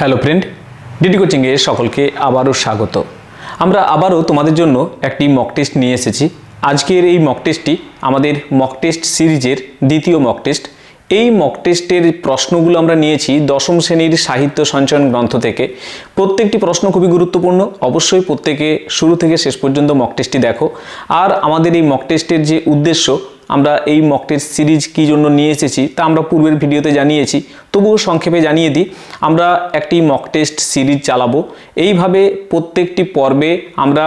Hello friend, DD কোচিংয়ে সকলকে আবারও স্বাগত। আমরা আবারও তোমাদের জন্য একটি মক টেস্ট নিয়ে এসেছি। আজকের এই মক টেস্টটি আমাদের মক টেস্ট সিরিজের দ্বিতীয় মক টেস্ট। এই মক টেস্টের প্রশ্নগুলো আমরা নিয়েছি দশম শ্রেণীর সাহিত্য সঞ্চয়ন গ্রন্থ থেকে। প্রত্যেকটি প্রশ্ন খুবই গুরুত্বপূর্ণ, অবশ্যই প্রত্যেকে শুরু থেকে শেষ পর্যন্ত মক টেস্টটি দেখো। আর আমাদের এই মক টেস্টের যে উদ্দেশ্য, আমরা এই মক টেস্ট সিরিজ কী জন্য নিয়ে এসেছি তা আমরা পূর্বের ভিডিওতে জানিয়েছি, তবুও সংক্ষেপে জানিয়ে দিই। আমরা একটি মক টেস্ট সিরিজ চালাবো। এইভাবে প্রত্যেকটি পর্বে আমরা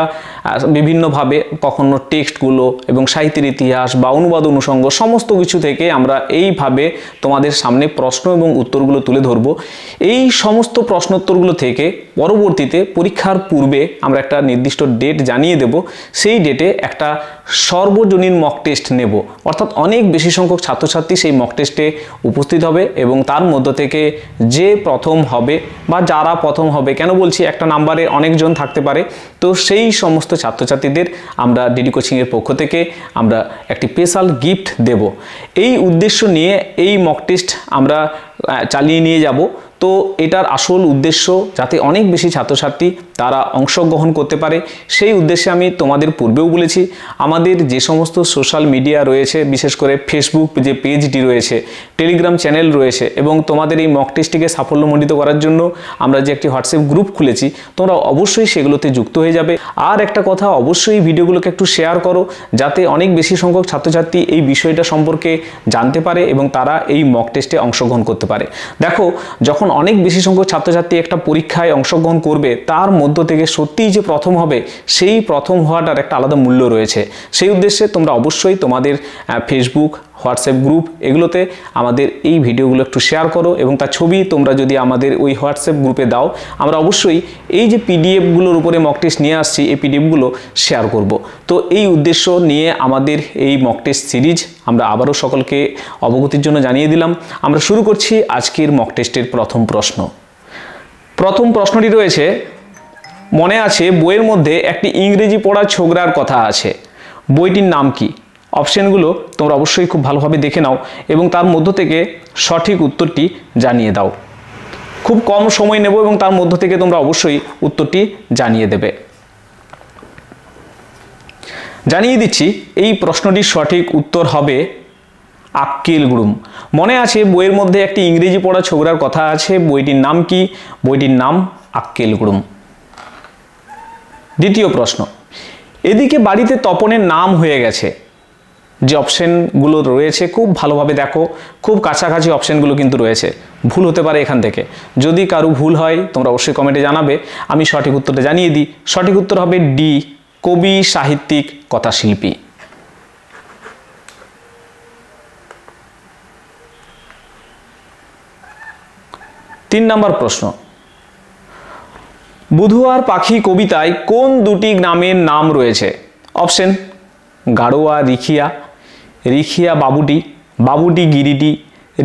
বিভিন্নভাবে কখনো টেক্সটগুলো এবং সাহিত্যের ইতিহাস বা অনুবাদ অনুষঙ্গ সমস্ত কিছু থেকে আমরা এইভাবে তোমাদের সামনে প্রশ্ন এবং উত্তরগুলো তুলে ধরব। এই সমস্ত প্রশ্নোত্তরগুলো থেকে পরবর্তীতে পরীক্ষার পূর্বে আমরা একটা নির্দিষ্ট ডেট জানিয়ে দেব। সেই ডেটে একটা সর্বজনীন মক টেস্ট নেব, অর্থাৎ অনেক বেশি সংখ্যক ছাত্রছাত্রী সেই মক টেস্টে উপস্থিত হবে এবং তার মধ্য থেকে যে প্রথম হবে বা যারা প্রথম হবে, কেন বলছি, একটা নাম্বারে অনেকজন থাকতে পারে, তো সেই সমস্ত ছাত্রছাত্রীদের আমরা ডিডি কোচিংয়ের পক্ষ থেকে আমরা একটি স্পেশাল গিফট দেব। এই উদ্দেশ্য নিয়ে এই মক টেস্ট আমরা চালিয়ে নিয়ে যাব। তো এটার আসল উদ্দেশ্য যাতে অনেক বেশি ছাত্রছাত্রী তারা অংশগ্রহণ করতে পারে, সেই উদ্দেশ্যে আমি তোমাদের পূর্বেও বলেছি আমাদের যে সমস্ত সোশ্যাল মিডিয়া রয়েছে, বিশেষ করে ফেসবুক যে পেজটি রয়েছে, টেলিগ্রাম চ্যানেল রয়েছে, এবং তোমাদের এই মক টেস্টটিকে সাফল্যমণ্ডিত করার জন্য আমরা যে একটি হোয়াটসঅ্যাপ গ্রুপ খুলেছি, তোমরা অবশ্যই সেগুলোতে যুক্ত হয়ে যাবে। আর একটা কথা, অবশ্যই ভিডিওগুলোকে একটু শেয়ার করো যাতে অনেক বেশি সংখ্যক ছাত্রছাত্রী এই বিষয়টা সম্পর্কে জানতে পারে এবং তারা এই মক টেস্টে অংশগ্রহণ করতে পারে। দেখো, যখন অনেক বেশি সংখ্যক ছাত্রছাত্রী একটা পরীক্ষায় অংশগ্রহণ করবে, তার মধ্য থেকে সত্যিই যে প্রথম হবে, সেই প্রথম হওয়াটার একটা আলাদা মূল্য রয়েছে। সেই উদ্দেশ্যে তোমরা অবশ্যই তোমাদের ফেসবুক, হোয়াটসঅ্যাপ গ্রুপ এগুলোতে আমাদের এই ভিডিওগুলো একটু শেয়ার করো এবং তার ছবি তোমরা যদি আমাদের ওই হোয়াটসঅ্যাপ গ্রুপে দাও, আমরা অবশ্যই এই যে পিডিএফগুলোর উপরে মক টেস্ট নিয়ে আসছি, এই পিডিএফগুলো শেয়ার করব। তো এই উদ্দেশ্য নিয়ে আমাদের এই মক টেস্ট সিরিজ আমরা আবারও সকলকে অবগতির জন্য জানিয়ে দিলাম। আমরা শুরু করছি আজকের মক টেস্টের প্রথম প্রশ্ন। প্রথম প্রশ্নটি রয়েছে, মনে আছে বইয়ের মধ্যে একটি ইংরেজি পড়া ছোকরার কথা আছে, বইটির নাম কি? অপশনগুলো তোমরা অবশ্যই খুব ভালোভাবে দেখে নাও এবং তার মধ্য থেকে সঠিক উত্তরটি জানিয়ে দাও। খুব কম সময় নেব এবং তার মধ্য থেকে তোমরা অবশ্যই উত্তরটি জানিয়ে দেবে। জানিয়ে দিচ্ছি, এই প্রশ্নটির সঠিক উত্তর হবে আক্কেল গুড়ুম। মনে আছে বইয়ের মধ্যে একটি ইংরেজি পড়া ছোকরার কথা আছে, বইটির নাম কি? বইটির নাম আক্কেল গুড়ুম। দ্বিতীয় প্রশ্ন, এদিকে বাড়িতে তপনের নাম হয়ে গেছে। যে অপশনগুলো রয়েছে খুব ভালোভাবে দেখো, খুব কাছাকাছি অপশনগুলো কিন্তু রয়েছে, ভুল হতে পারে এখান থেকে। যদি কারো ভুল হয় তোমরা অবশ্যই কমেন্টে জানাবে, আমি সঠিক উত্তরটা জানিয়ে দিই। সঠিক উত্তর হবে ডি, কবি, সাহিত্যিক, কথাশিল্পী। তিন নম্বর প্রশ্ন, বুধুয়ার পাখি কবিতায় কোন দুটি গ্রামের নাম রয়েছে? অপশন গাড়োয়া রিখিয়া, রিখিয়া বাবুটি, বাবুটি গিরিটি,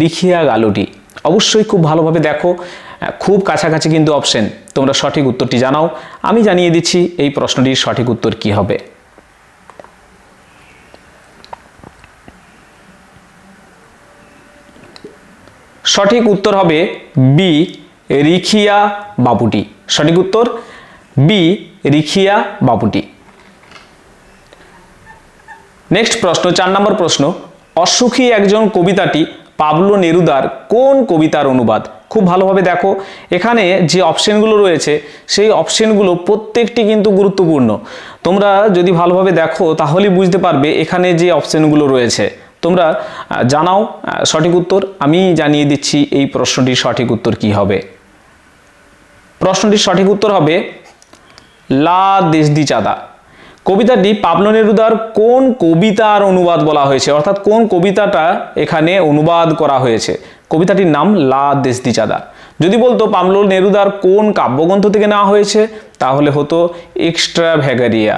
রিখিয়া গালুটি। অবশ্যই খুব ভালোভাবে দেখো, খুব কাছাকাছি কিন্তু অপশন। তোমরা সঠিক উত্তরটি জানাও। আমি জানিয়ে দিচ্ছি এই প্রশ্নটির সঠিক উত্তর কি হবে। সঠিক উত্তর হবে বি, রিখিয়া বাবুটি। সঠিক উত্তর বি, রিখিয়া বাবুটি। নেক্সট প্রশ্ন, 4 নম্বর প্রশ্ন, অসুখী একজন কবিতাটি পাবলো নেরুদার কোন কবিতার অনুবাদ? খুব ভালোভাবে দেখো, এখানে যে অপশনগুলো রয়েছে সেই অপশনগুলো প্রত্যেকটি কিন্তু গুরুত্বপূর্ণ। তোমরা যদি ভালোভাবে দেখো তাহলেই বুঝতে পারবে এখানে যে অপশনগুলো রয়েছে। তোমরা জানাও সঠিক উত্তর। আমি জানিয়ে দিচ্ছি এই প্রশ্নটির সঠিক উত্তর কি হবে। প্রশ্নটির সঠিক উত্তর হবে লা দেশদি চাঁদা। কবিতাটি পাবলো নেরুদার কোন কবিতার অনুবাদ বলা হয়েছে, অর্থাৎ কোন কবিতাটা এখানে অনুবাদ করা হয়েছে? কবিতাটির নাম লা দেশদি চাঁদা। যদি বলতো পাবলো নেরুদার কোন কাব্যগ্রন্থ থেকে নেওয়া হয়েছে, তাহলে হতো এক্সট্রা ভ্যাগারিয়া।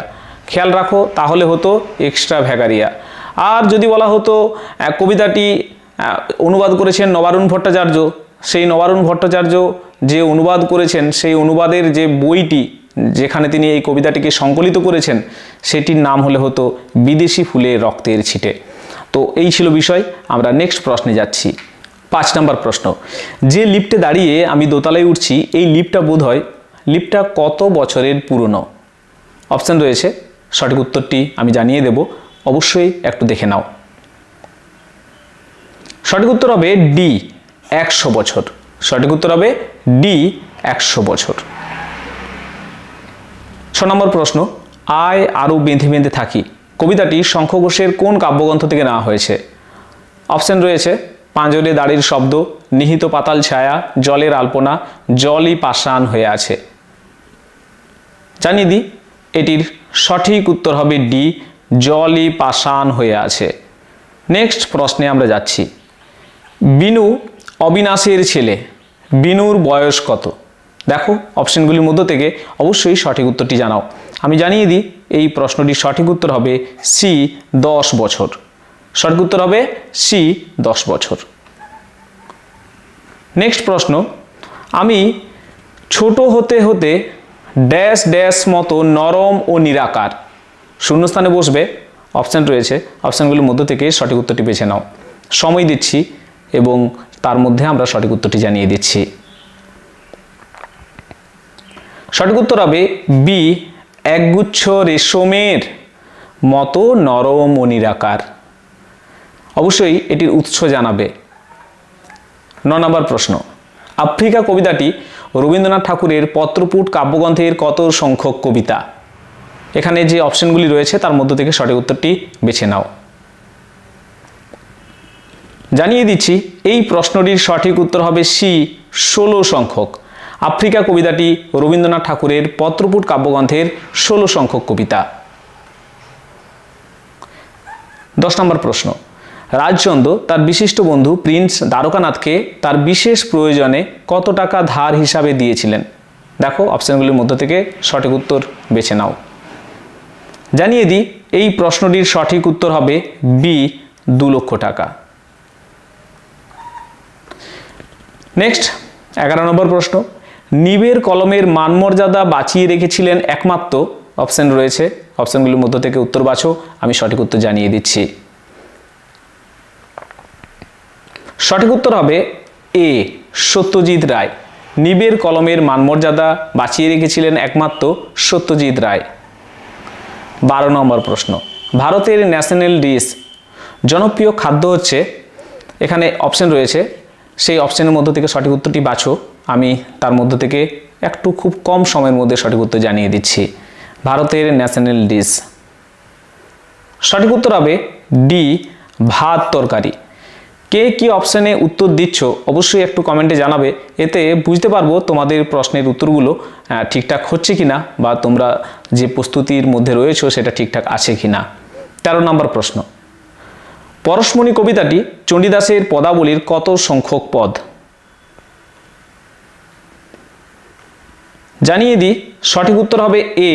খেয়াল রাখো, তাহলে হতো এক্সট্রা ভ্যাগারিয়া। আর যদি বলা হতো কবিতাটি অনুবাদ করেছেন নবারুণ ভট্টাচার্য, সেই নবারুণ ভট্টাচার্য যে অনুবাদ করেছেন সেই অনুবাদের যে বইটি যেখানে তিনি এই কবিতাটিকে সংকলিত করেছেন সেটির নাম হতো বিদেশি ফুলে রক্তের ছিটে। তো এই ছিল বিষয়। আমরা নেক্সট প্রশ্নে যাচ্ছি। 5 নম্বর প্রশ্ন, যে লিফটে দাঁড়িয়ে আমি দোতলায় উঠছি এই লিফটটা কত বছরের পুরনো? অপশন রয়েছে, সঠিক উত্তরটি আমি জানিয়ে দেব, অবশ্যই একটু দেখে নাও। সঠিক উত্তর হবে ডি 100 বছর। সঠিক উত্তর হবে ডি 100 বছর। 6 নম্বর প্রশ্ন, আয় আরও বেঁধে বেঁধে থাকি কবিতাটি শঙ্খ ঘোষের কোন কাব্যগ্রন্থ থেকে নেওয়া হয়েছে? অপশন রয়েছে, পাঁজরে দাড়ির শব্দ, নিহিত পাতাল ছায়া, জলের আলপনা, জলই পাষাণ হয়ে আছে। জানিয়ে দিই, এটির সঠিক উত্তর হবে ডি, জলই পাষাণ হয়ে আছে। নেক্সট প্রশ্নে আমরা যাচ্ছি। বিনু অবিনাশের ছেলে, বিনুর বয়স কত? দেখো অপশনগুলির মধ্য থেকে অবশ্যই সঠিক উত্তরটি জানাও। আমি জানিয়ে দিই, এই প্রশ্নটির সঠিক উত্তর হবে সি 10 বছর। সঠিক উত্তর হবে সি 10 বছর। নেক্সট প্রশ্ন, আমি ছোট হতে হতে ড্যাশ ড্যাশ মতো নরম ও নিরাকার, শূন্যস্থানে বসবে। অপশান রয়েছে, অপশানগুলির মধ্য থেকে সঠিক উত্তরটি বেছে নাও। সময় দিচ্ছি এবং তার মধ্যে আমরা সঠিক উত্তরটি জানিয়ে দিচ্ছি। সঠিক উত্তর হবে বি, একগুচ্ছ রেশমের মতো নরম ও নিরাকার। অবশ্যই এটির উৎস জানাবে। 9 নম্বর প্রশ্ন, আফ্রিকা কবিতাটি রবীন্দ্রনাথ ঠাকুরের পত্রপুট কাব্যগ্রন্থের কত সংখ্যক কবিতা? এখানে যে অপশনগুলি রয়েছে তার মধ্য থেকে সঠিক উত্তরটি বেছে নাও। জানিয়ে দিচ্ছি, এই প্রশ্নটির সঠিক উত্তর হবে সি 16 সংখ্যক। আফ্রিকা কবিতাটি রবীন্দ্রনাথ ঠাকুরের পত্রপুট কাব্যগ্রন্থের 16 সংখ্যক কবিতা। 10 নম্বর প্রশ্ন, রাজচন্দ্র তার বিশিষ্ট বন্ধু প্রিন্স দ্বারকানাথকে তার বিশেষ প্রয়োজনে কত টাকা ধার হিসাবে দিয়েছিলেন? দেখো অপশনগুলির মধ্য থেকে সঠিক উত্তর বেছে নাও। জানিয়ে দিই, এই প্রশ্নটির সঠিক উত্তর হবে বি 2 লক্ষ টাকা। নেক্সট 11 নম্বর প্রশ্ন, নিবের কলমের মানমর্যাদা বাঁচিয়ে রেখেছিলেন একমাত্র, অপশন রয়েছে, অপশনগুলির মধ্য থেকে উত্তর বাছো, আমি সঠিক উত্তর জানিয়ে দিচ্ছি। সঠিক উত্তর হবে এ, সত্যজিৎ রায়। নিবের কলমের মানমর্যাদা বাঁচিয়ে রেখেছিলেন একমাত্র সত্যজিৎ রায়। 12 নম্বর প্রশ্ন, ভারতের ন্যাশনাল ডিশ, জনপ্রিয় খাদ্য হচ্ছে, এখানে অপশন রয়েছে, সেই অপশনের মধ্য থেকে সঠিক উত্তরটি বাছো, আমি তার মধ্য থেকে একটু খুব কম সময়ের মধ্যে সঠিক উত্তর জানিয়ে দিচ্ছি। ভারতের ন্যাশনাল ডিশ সঠিক উত্তর হবে ডি, ভাত তরকারি। কে কি অপশানে উত্তর দিচ্ছ অবশ্যই একটু কমেন্টে জানাবে, এতে বুঝতে পারবো তোমাদের প্রশ্নের উত্তরগুলো ঠিকঠাক হচ্ছে কিনা বা তোমরা যে প্রস্তুতির মধ্যে রয়েছো সেটা ঠিকঠাক আছে কিনা। 13 নম্বর প্রশ্ন, পরশমণি কবিতাটি চণ্ডীদাসের পদাবলীর কত সংখ্যক পদ? জানিয়ে দিই, সঠিক উত্তর হবে এ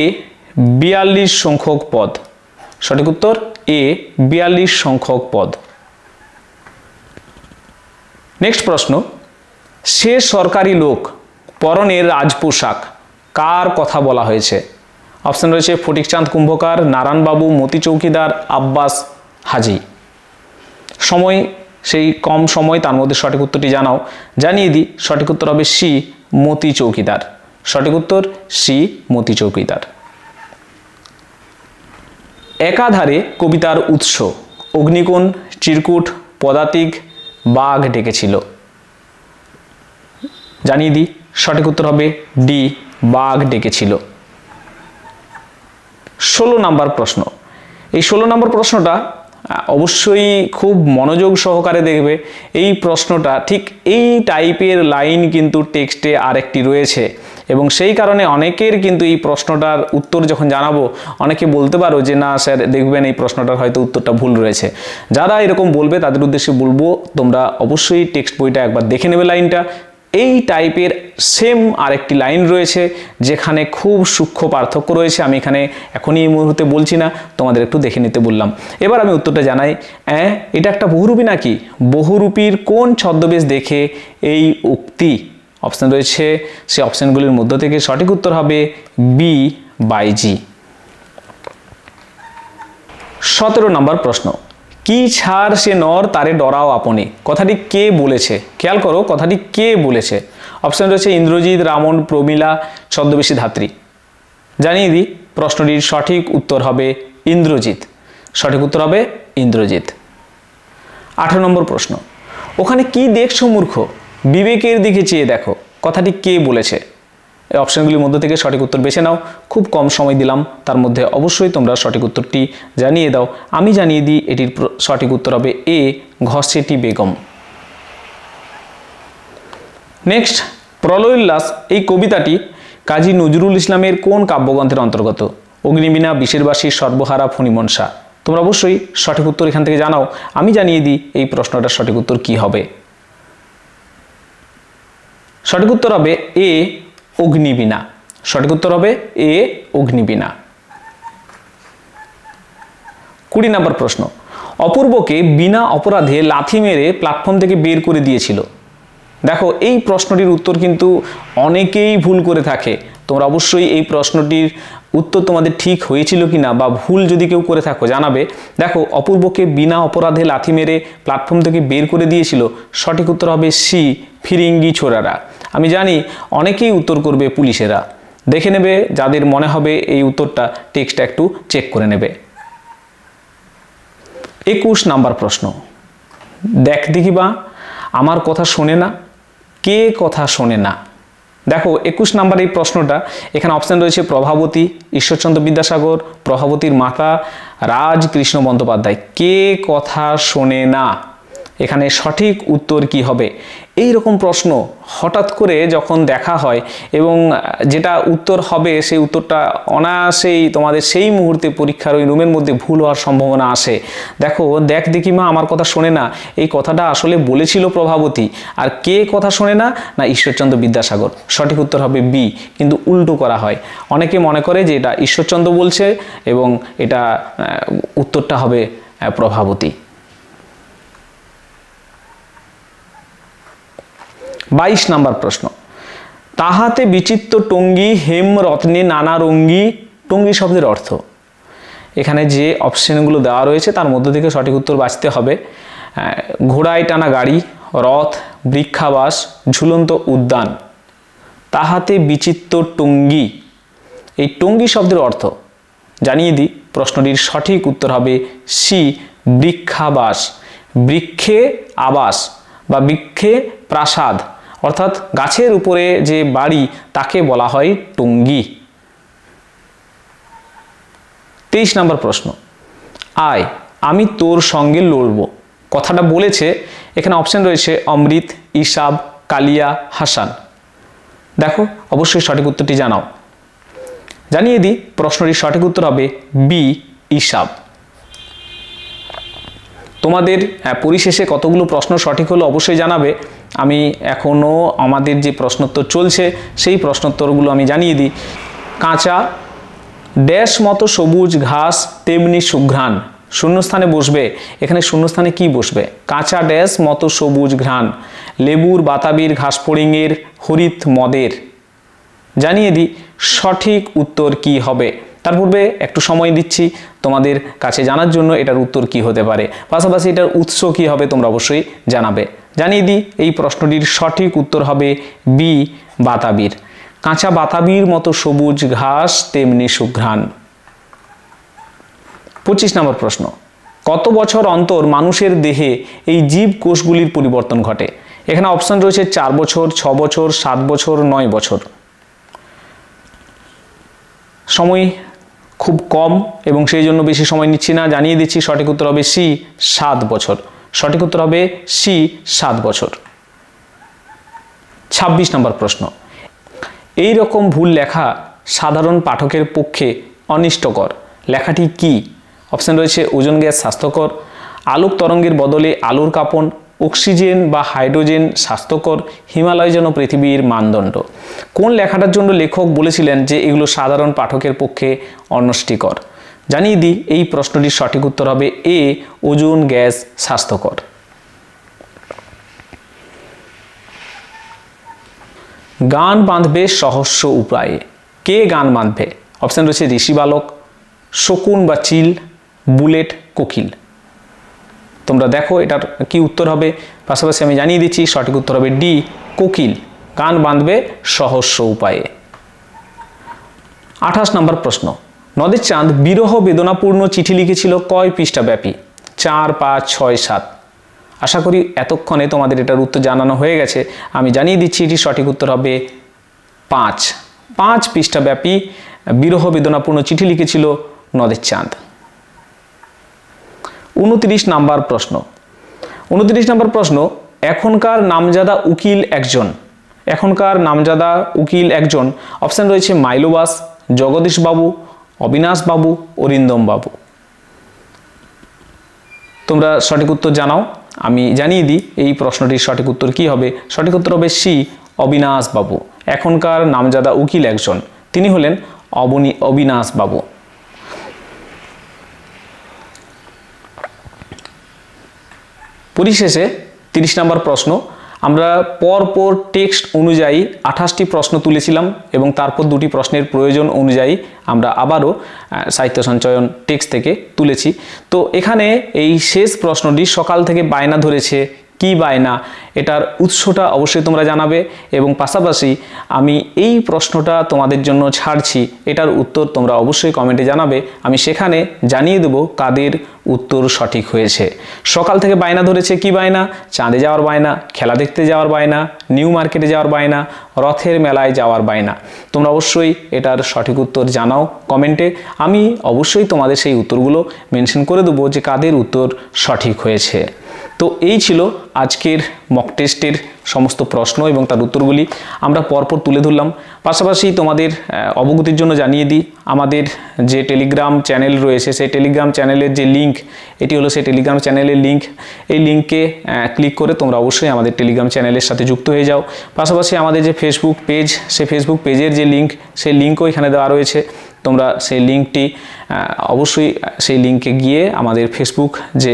42 সংখ্যক পদ। সঠিক উত্তর এ 42 সংখ্যক পদ। নেক্সট প্রশ্ন, সে সরকারি লোক পরনের রাজপোশাক কার কথা বলা হয়েছে? অপশন রয়েছে, ফটিকচাঁদ কুম্ভকার, নারায়ণবাবু, মতি চৌকিদার, আব্বাস হাজি। সময় সেই কম সময়, তার মধ্যে সঠিক উত্তরটি জানাও। জানিয়ে দিই, সঠিক উত্তর হবে সি, মতি চৌকিদার। সঠিক উত্তর সি, মতি চৌকিদার। একাধারে কবিতার উৎস, অগ্নিকোণ, চিরকুট, পদাতিক, বাঘ ডেকেছিল। জানিয়ে দিই, সঠিক উত্তর হবে ডি, বাঘ ডেকেছিল। 16 নম্বর প্রশ্ন, এই 16 নম্বর প্রশ্নটা অবশ্যই খুব মনোযোগ সহকারে দেখবে। এই প্রশ্নটা ঠিক এই টাইপের লাইন কিন্তু টেক্সটে আরেকটি রয়েছে এবং সেই কারণে অনেকের কিন্তু এই প্রশ্নটার উত্তর যখন জানাবো অনেকে বলতে পারো যে না স্যার দেখবেন এই প্রশ্নটার হয়তো উত্তরটা ভুল রয়েছে। যারা এরকম বলবে তাদের উদ্দেশ্যে বলবো তোমরা অবশ্যই টেক্সট বইটা একবার দেখে নেবে লাইনটা। এই টাইপের সেম আরেকটি লাইন রয়েছে যেখানে খুব সূক্ষ্ম পার্থক্য রয়েছে, আমি এখানে এখনই এই মুহূর্তে বলছি না, তোমাদের একটু দেখে নিতে বললাম। এবার আমি উত্তরটা জানাই, এটা একটা বহুরূপী নাকি? বহুরূপীর কোন ছদ্মবেশ দেখে এই উক্তি? অপশন রয়েছে, সেই অপশনগুলির মধ্য থেকে সঠিক উত্তর হবে বি, বাইজি। 17 নম্বর প্রশ্ন, কি ছাড় সে নর তারে ডরাও আপনি, কথাটি কে বলেছে? খেয়াল করো কথাটি কে বলেছে। অপশন রয়েছে ইন্দ্রজিৎ, রামন, প্রমীলা, ছদ্মবেশী ধাত্রী। জানিয়ে দিই প্রশ্নটির সঠিক উত্তর হবে ইন্দ্রজিৎ। সঠিক উত্তর হবে ইন্দ্রজিৎ। 18 নম্বর প্রশ্ন, ওখানে কি দেখছো মূর্খ, বিবেকের দিকে চেয়ে দেখো, কথাটি কে বলেছে? এই অপশনগুলির মধ্যে থেকে সঠিক উত্তর বেছে নাও। খুব কম সময় দিলাম, তার মধ্যে অবশ্যই তোমরা সঠিক উত্তরটি জানিয়ে দাও। আমি জানিয়ে দিই এটির সঠিক উত্তর হবে এ, ঘসেটি বেগম। নেক্সট, প্রলয় উল্লাস এই কবিতাটি কাজী নজরুল ইসলামের কোন কাব্যগ্রন্থের অন্তর্গত? অগ্নিবীণা, বিষেরবাসী, সর্বহারা, ফণিমনসা। তোমরা অবশ্যই সঠিক উত্তর এখান থেকে জানাও। আমি জানিয়ে দিই এই প্রশ্নটার সঠিক উত্তর কি হবে। সঠিক উত্তর হবে এ, অগ্নিবীণা। সঠিক উত্তর হবে এ, অগ্নিবীণা। 20 নম্বর প্রশ্ন, অপূর্বকে বিনা অপরাধে লাথি মেরে প্ল্যাটফর্ম থেকে বের করে দিয়েছিল। দেখো এই প্রশ্নটির উত্তর কিন্তু অনেকেই ভুল করে থাকে। তোমরা অবশ্যই এই প্রশ্নটির উত্তর তোমাদের ঠিক হয়েছিল কিনা বা ভুল যদি কেউ করে থাকো জানাবে। দেখো, অপূর্বকে বিনা অপরাধে লাথি মেরে প্ল্যাটফর্ম থেকে বের করে দিয়েছিল। সঠিক উত্তর হবে সি, ফিরিঙ্গি ছোড়ারা। আমি জানি অনেকেই উত্তর করবে পুলিশেরা। দেখে নেবে, যাদের মনে হবে এই উত্তরটা টেক্সটটা একটু চেক করে নেবে। 21 নাম্বার প্রশ্ন, দেখ দেখি বা আমার কথা শোনে না, কে কথা শোনে না? দেখো 21 নাম্বার এই প্রশ্নটা, এখানে অপশন রয়েছে প্রভাবতী, ঈশ্বরচন্দ্র বিদ্যাসাগর, প্রভাবতীর মাতা, রাজকৃষ্ণ বন্দ্যোপাধ্যায়। কে কথা শোনে না, এখানে সঠিক উত্তর কি হবে? এই রকম প্রশ্ন হঠাৎ করে যখন দেখা হয় এবং যেটা উত্তর হবে সেই উত্তরটা অনায়াসেই তোমাদের সেই মুহূর্তে পরীক্ষার ওই রুমের মধ্যে ভুল হওয়ার সম্ভাবনা আসে। দেখো, দেখ দেখি মা আমার কথা শোনে না, এই কথাটা আসলে বলেছিল প্রভাবতী। আর কে কথা শোনে না, না ঈশ্বরচন্দ্র বিদ্যাসাগর। সঠিক উত্তর হবে বি, কিন্তু উল্টো করা হয়। অনেকে মনে করে যে এটা ঈশ্বরচন্দ্র বলছে এবং এটা উত্তরটা হবে প্রভাবতী। 22 নাম্বার প্রশ্ন, তাহাতে বিচিত্র টঙ্গী হেম রত্নে নানা রঙ্গী। টঙ্গী শব্দের অর্থ, এখানে যে অপশনগুলো দেওয়া রয়েছে তার মধ্যে থেকে সঠিক উত্তর বাছতে হবে। ঘোড়ায় টানা গাড়ি, রথ, বৃক্ষাবাস, ঝুলন্ত উদ্যান। তাহাতে বিচিত্র টঙ্গী, এই টঙ্গী শব্দের অর্থ জানিয়ে দিই। প্রশ্নটির সঠিক উত্তর হবে সি, বৃক্ষাবাস। বৃক্ষে আবাস বা বৃক্ষে প্রাসাদ, অর্থাৎ গাছের উপরে যে বাড়ি তাকে বলা হয় টঙ্গী। 23 নম্বর প্রশ্ন, আয় আমি তোর সঙ্গে লড়ব, কথাটা বলেছে। এখানে অপশন রয়েছে অমৃত, ইসাব, কালিয়া, হাসান। দেখো অবশ্যই সঠিক উত্তরটি জানাও। জানিয়ে দিই প্রশ্নটির সঠিক উত্তর হবে বি, ইসাব। তোমাদের পরিশেষে কতগুলো প্রশ্ন সঠিক হলো অবশ্যই জানাবে। আমি এখনও আমাদের যে প্রশ্নোত্তর চলছে সেই প্রশ্নোত্তরগুলো আমি জানিয়ে দিই। কাঁচা ড্যাশ মতো সবুজ ঘাস তেমনি সুঘ্রাণ, শূন্যস্থানে বসবে। এখানে শূন্যস্থানে কি বসবে? কাঁচা ড্যাশ মতো সবুজ ঘ্রাণ, লেবুর, বাতাবির, ঘাস ফড়িংয়ের, হরিত মদের। জানিয়ে দিই সঠিক উত্তর কি হবে। তার পূর্বে একটু সময় দিচ্ছি তোমাদের কাছে জানার জন্য এটার উত্তর কি হতে পারে, পাশাপাশি এটার উৎস কি হবে তোমরা অবশ্যই জানাবে। জানিয়ে দিই এই প্রশ্নটির সঠিক উত্তর হবে বি, বাতাবির। কাঁচা বাতাবির মতো সবুজ ঘাস তেমনি সুঘ্রাণ। 25 নম্বর প্রশ্ন, কত বছর অন্তর মানুষের দেহে এই জীব কোষগুলির পরিবর্তন ঘটে? এখানে অপশন রয়েছে 4 বছর, 6 বছর, 7 বছর, 9 বছর। সময় খুব কম এবং সেই জন্য বেশি সময় নিচ্ছি না, জানিয়ে দিচ্ছি সঠিক উত্তর হবে সি, 7 বছর। সঠিক উত্তর হবে সি, 7 বছর। 26 নম্বর প্রশ্ন, এই রকম ভুল লেখা সাধারণ পাঠকের পক্ষে অনিষ্টকর, লেখাটি কি? অপশন রয়েছে ওজোন গ্যাস স্বাস্থ্যকর, আলোক তরঙ্গের বদলে আলোর কাঁপন, অক্সিজেন বা হাইড্রোজেন স্বাস্থ্যকর, হিমালয় যেন পৃথিবীর মানদণ্ড। কোন লেখাটার জন্য লেখক বলেছিলেন যে এগুলো সাধারণ পাঠকের পক্ষে অনিষ্টকর? জানিয়ে দিই এই প্রশ্নটির সঠিক উত্তর হবে এ, ওজোন গ্যাস স্বাস্থ্যকর। গান বাঁধবে সহস্র উপায়ে, কে গান বাঁধবে? অপশন রয়েছে ঋষি বালক, শকুন বা চিল, বুলেট, কোকিল। তোমরা দেখো এটার কি উত্তর হবে। পাশাপাশি আমি জানিয়ে দিচ্ছি সঠিক উত্তর হবে ডি, কোকিল গান বাঁধবে সহস্র উপায়ে। 28 নম্বর প্রশ্ন, নদের চাঁদ বিরহ বেদনাপূর্ণ চিঠি লিখেছিল কয় পৃষ্ঠা ব্যাপী? 4, 5, 6, 7। আশা করি এতক্ষণে তোমাদের এটার উত্তর জানানো হয়ে গেছে। আমি জানিয়ে দিচ্ছি এটি সঠিক উত্তর হবে 5 পৃষ্ঠা ব্যাপী বিরহ বেদনাপূর্ণ চিঠি লিখেছিল নদের চাঁদ। 29 নম্বর প্রশ্ন, 29 নম্বর প্রশ্ন, এখনকার নামজাদা উকিল একজন। এখনকার নামজাদা উকিল একজন। অপশান রয়েছে মাইলোবাস, জগদীশ বাবু, অবিনাশ বাবু, অরিন্দম বাবু। তোমরা সঠিক উত্তর জানাও। আমি জানিয়ে দিই এই প্রশ্নটির সঠিক উত্তর কি হবে। সঠিক উত্তর হবে সি, অবিনাশ বাবু। এখনকার নামজাদা উকিল একজন, তিনি হলেন অবিনাশ বাবু। পরিশেষে 30 নম্বর প্রশ্ন, আমরা পরপর টেক্সট অনুযায়ী 28টি প্রশ্ন তুলেছিলাম এবং তারপর 2টি প্রশ্নের প্রয়োজন অনুযায়ী আমরা আবারও সাহিত্য সঞ্চয়ন টেক্সট থেকে তুলেছি। তো এখানে এই শেষ প্রশ্নটি সকাল থেকে বায়না ধরেছে, কি বায়না, এটার উৎসটা অবশ্যই তোমরা জানাবে এবং পাশাপাশি আমি এই প্রশ্নটা তোমাদের জন্য ছাড়ছি, এটার উত্তর তোমরা অবশ্যই কমেন্টে জানাবে। আমি সেখানে জানিয়ে দেব কাদের উত্তর সঠিক হয়েছে। সকাল থেকে বায়না ধরেছে, কি বায়না? চাঁদে যাওয়ার বায়না, খেলা দেখতে যাওয়ার বায়না, নিউ মার্কেটে যাওয়ার বায়না, রথের মেলায় যাওয়ার বায়না। তোমরা অবশ্যই এটার সঠিক উত্তর জানাও কমেন্টে। আমি অবশ্যই তোমাদের সেই উত্তরগুলো মেনশন করে দেবো যে কাদের উত্তর সঠিক হয়েছে। তো এই ছিল আজকের মক টেস্টের সমস্ত প্রশ্ন এবং তার উত্তরগুলি আমরা পরপর তুলে ধরলাম। পাশাপাশি তোমাদের অবগতির জন্য জানিয়ে দিই, আমাদের যে টেলিগ্রাম চ্যানেল রয়েছে সেই টেলিগ্রাম চ্যানেলের যে লিঙ্ক, এটি হলো সেই টেলিগ্রাম চ্যানেলের লিঙ্ক। এই লিঙ্কে ক্লিক করে তোমরা অবশ্যই আমাদের টেলিগ্রাম চ্যানেলের সাথে যুক্ত হয়ে যাও। পাশাপাশি আমাদের যে ফেসবুক পেজ, সেই ফেসবুক পেজের যে লিঙ্ক, সেই লিঙ্কও এখানে দেওয়া রয়েছে। তোমরা সেই লিঙ্কটি অবশ্যই সেই লিঙ্কে গিয়ে আমাদের ফেসবুক যে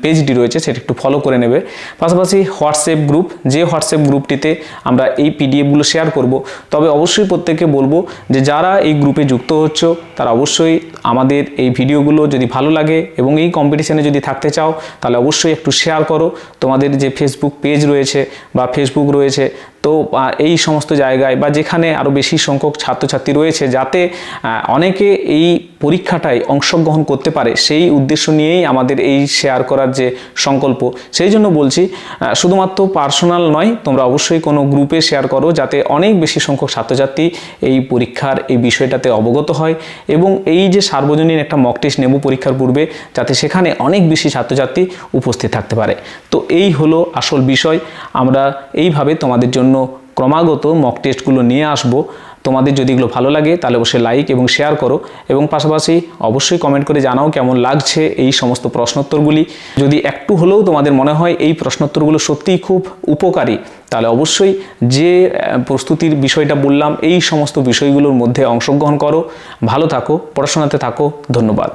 পেজটি রয়েছে সেটা একটু ফলো করে নেবে। পাশাপাশি হোয়াটসঅ্যাপ গ্রুপ, যে হোয়াটসঅ্যাপ গ্রুপটিতে আমরা এই পিডিএফগুলো শেয়ার করব, তবে অবশ্যই প্রত্যেককে বলবো যে যারা এই গ্রুপে যুক্ত হচ্ছ তারা অবশ্যই আমাদের এই ভিডিওগুলো যদি ভালো লাগে এবং এই কম্পিটিশানে যদি থাকতে চাও তাহলে অবশ্যই একটু শেয়ার করো। তোমাদের যে ফেসবুক পেজ রয়েছে বা ফেসবুক রয়েছে, তো এই সমস্ত জায়গায় বা যেখানে আরও বেশি সংখ্যক ছাত্রছাত্রী রয়েছে, যাতে অনেকে এই পরীক্ষাটায় অংশগ্রহণ করতে পারে, সেই উদ্দেশ্য নিয়েই আমাদের এই শেয়ার করার যে সংকল্প। সেই জন্য বলছি, শুধুমাত্র পার্সোনাল নয়, তোমরা অবশ্যই কোনো গ্রুপে শেয়ার করো, যাতে অনেক বেশি সংখ্যক ছাত্রছাত্রী এই পরীক্ষার এই বিষয়টাতে অবগত হয় এবং এই যে সার্বজনীন একটা মক টেস্ট নেব পরীক্ষার পূর্বে, যাতে সেখানে অনেক বেশি ছাত্রছাত্রী উপস্থিত থাকতে পারে। তো এই হলো আসল বিষয়। আমরা এইভাবে তোমাদের জন্য ক্রমাগত মক টেস্টগুলো নিয়ে আসব। তোমাদের যদি এগুলো ভালো লাগে তাহলে অবশ্যই লাইক এবং শেয়ার করো এবং পাশাপাশি অবশ্যই কমেন্ট করে জানাও কেমন লাগছে এই সমস্ত প্রশ্নোত্তরগুলি। যদি একটু হলেও তোমাদের মনে হয় এই প্রশ্নোত্তরগুলো সত্যিই খুব উপকারী, তাহলে অবশ্যই যে প্রস্তুতির বিষয়টা বললাম এই সমস্ত বিষয়গুলোর মধ্যে অংশগ্রহণ করো। ভালো থাকো, পড়াশোনাতে থাকো। ধন্যবাদ।